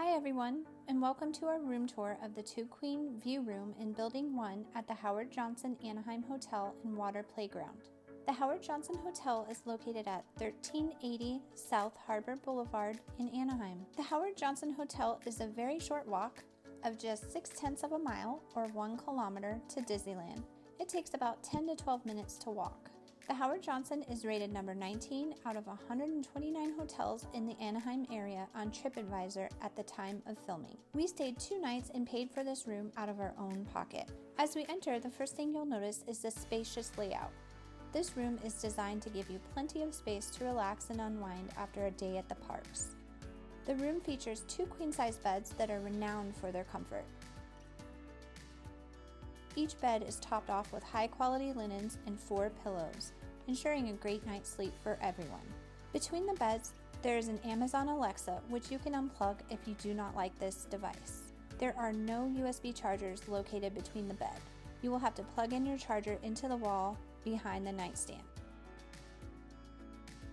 Hi everyone, and welcome to our room tour of the Two Queen View Room in Building 1 at the Howard Johnson Anaheim Hotel and Water Playground. The Howard Johnson Hotel is located at 1380 South Harbor Boulevard in Anaheim. The Howard Johnson Hotel is a very short walk of just 0.6 of a mile or 1 kilometer to Disneyland. It takes about 10 to 12 minutes to walk. The Howard Johnson is rated number 19 out of 129 hotels in the Anaheim area on TripAdvisor at the time of filming. We stayed 2 nights and paid for this room out of our own pocket. As we enter, the first thing you'll notice is the spacious layout. This room is designed to give you plenty of space to relax and unwind after a day at the parks. The room features 2 queen-size beds that are renowned for their comfort. Each bed is topped off with high-quality linens and 4 pillows, ensuring a great night's sleep for everyone. Between the beds, there is an Amazon Alexa, which you can unplug if you do not like this device. There are no USB chargers located between the bed. You will have to plug in your charger into the wall behind the nightstand.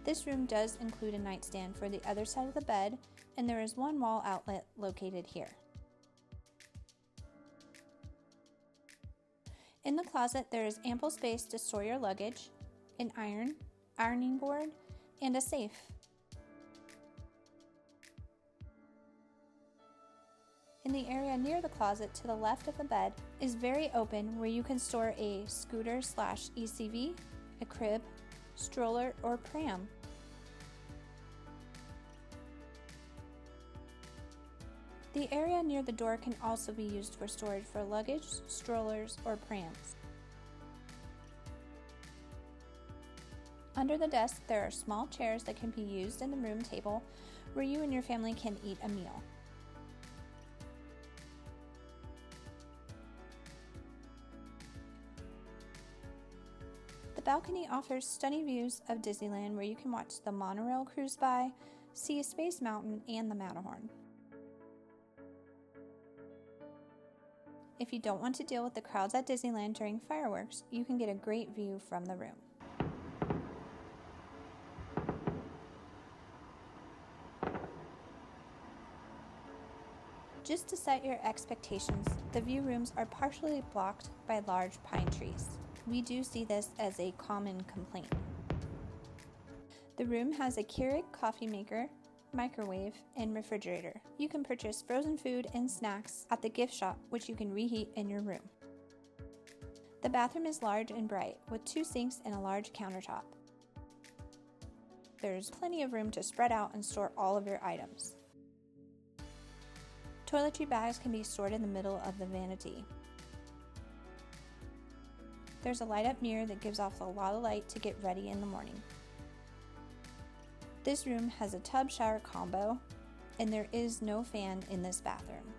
This room does include a nightstand for the other side of the bed, and there is 1 wall outlet located here. In the closet, there is ample space to store your luggage, an ironing board, and a safe. In the area near the closet to the left of the bed is very open, where you can store a scooter/ECV, a crib, stroller, or pram. The area near the door can also be used for storage for luggage, strollers, or prams. Under the desk, there are small chairs that can be used in the room table where you and your family can eat a meal. The balcony offers stunning views of Disneyland, where you can watch the monorail cruise by, see Space Mountain, and the Matterhorn. If you don't want to deal with the crowds at Disneyland during fireworks, you can get a great view from the room. Just to set your expectations, the view rooms are partially blocked by large pine trees. We do see this as a common complaint. The room has a Keurig coffee maker, microwave, and refrigerator. You can purchase frozen food and snacks at the gift shop, which you can reheat in your room. The bathroom is large and bright, with 2 sinks and a large countertop. There's plenty of room to spread out and store all of your items. Toiletry bags can be stored in the middle of the vanity. There's a light-up mirror that gives off a lot of light to get ready in the morning. This room has a tub shower combo, and there is no fan in this bathroom.